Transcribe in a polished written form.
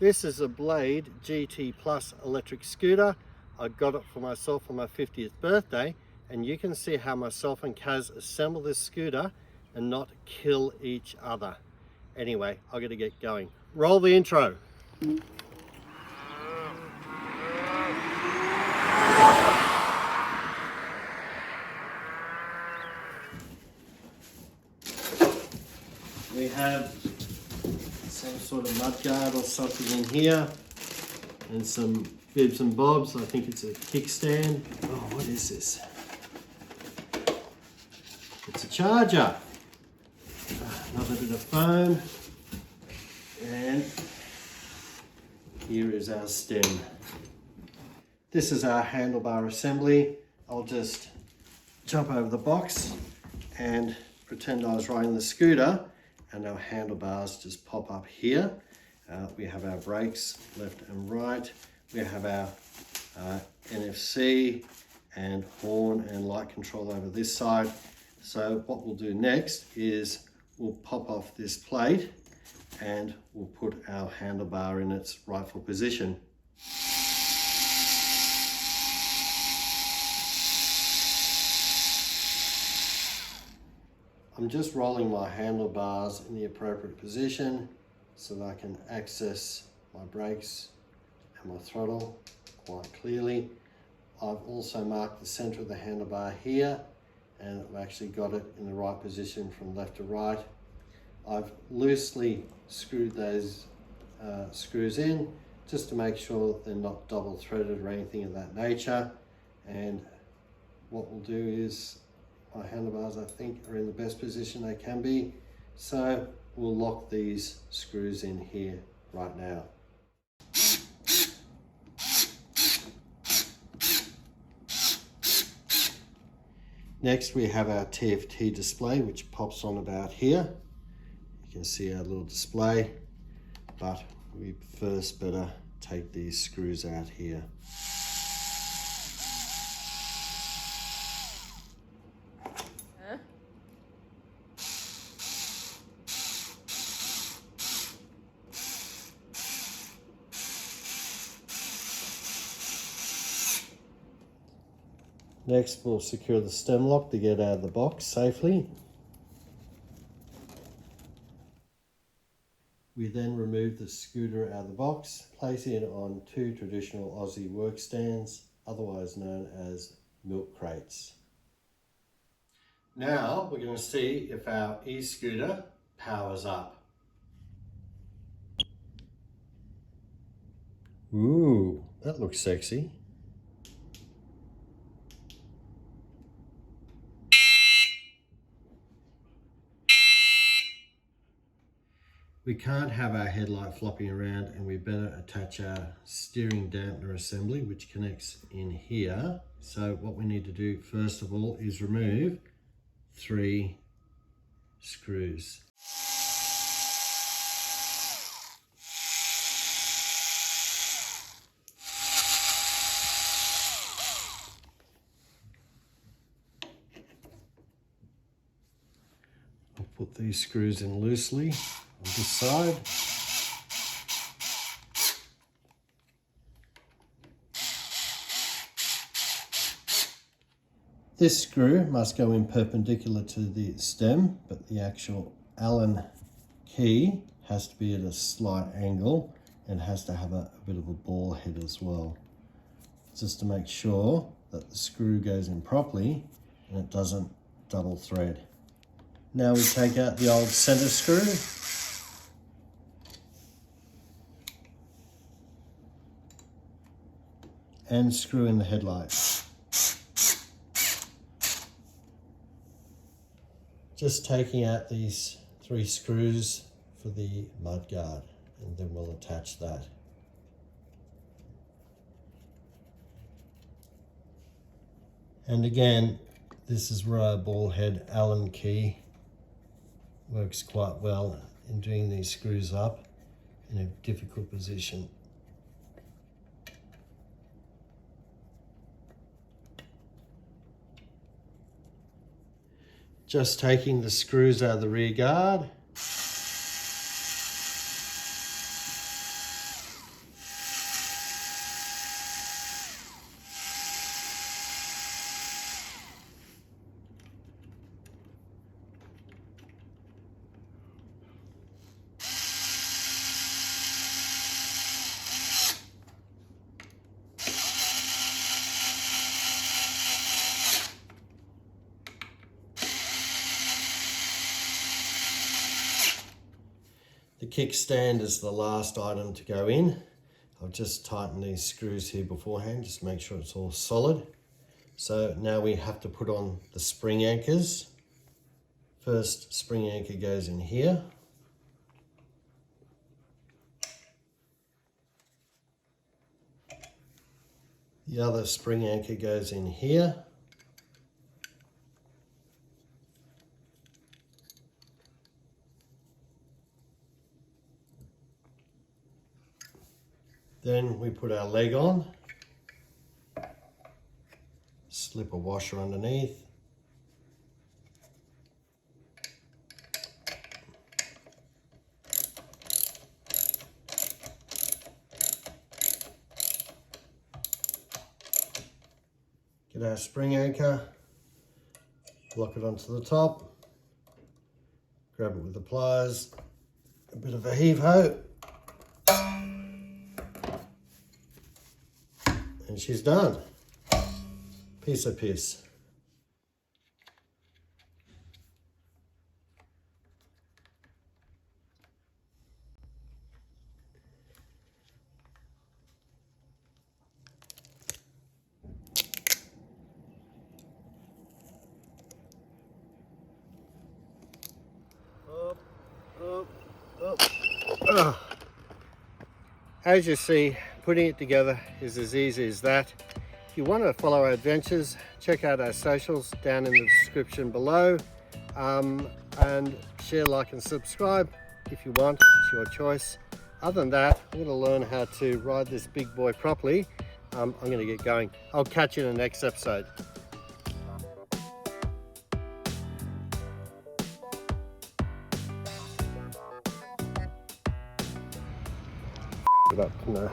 This is a Blade GT Plus electric scooter. I got it for myself on my 50th birthday, and you can see how myself and Kaz assemble this scooter and not kill each other. Anyway, I've got to get going. Roll the intro. We have some sort of mudguard or something in here, and some bibs and bobs. I think it's a kickstand. Oh, what is this? It's a charger. Another bit of foam. And here is our stem. This is our handlebar assembly. I'll just jump over the box and pretend I was riding the scooter, and our handlebars just pop up here. We have our brakes left and right. We have our NFC and horn and light control over this side. So what we'll do next is we'll pop off this plate and we'll put our handlebar in its rightful position. I'm just rolling my handlebars in the appropriate position so that I can access my brakes and my throttle quite clearly. I've also marked the center of the handlebar here, and I've actually got it in the right position from left to right. I've loosely screwed those screws in just to make sure they're not double threaded or anything of that nature. And what we'll do is, my handlebars, I think, are in the best position they can be. So we'll lock these screws in here right now. Next, we have our TFT display, which pops on about here. You can see our little display, but we first better take these screws out here. Next, we'll secure the stem lock to get out of the box safely. We then remove the scooter out of the box, placing it on two traditional Aussie work stands, otherwise known as milk crates. Now we're going to see if our e-scooter powers up. Ooh, that looks sexy. We can't have our headlight flopping around, and we better attach our steering dampener assembly, which connects in here. So what we need to do first of all is remove 3 screws. I'll put these screws in loosely on this side. This screw must go in perpendicular to the stem, but the actual Allen key has to be at a slight angle and has to have a bit of a ball head as well, just to make sure that the screw goes in properly and it doesn't double thread. Now we take out the old center screw. And screw in the headlights. Just taking out these 3 screws for the mudguard, and then we'll attach that. And again, this is where our ball head Allen key works quite well in doing these screws up in a difficult position. Just taking the screws out of the rear guard. The kickstand is the last item to go in. I'll just tighten these screws here beforehand, just make sure it's all solid. So now we have to put on the spring anchors. First spring anchor goes in here. The other spring anchor goes in here. Then we put our leg on, slip a washer underneath. Get our spring anchor, lock it onto the top, grab it with the pliers, a bit of a heave-ho, and she's done. Piece of piss. As you see, putting it together is as easy as that. If you want to follow our adventures, check out our socials down in the description below, and share, like and subscribe if you want. It's your choice. Other than that, I'm going to learn how to ride this big boy properly. I'm going to get going. I'll catch you in the next episode. It up, no.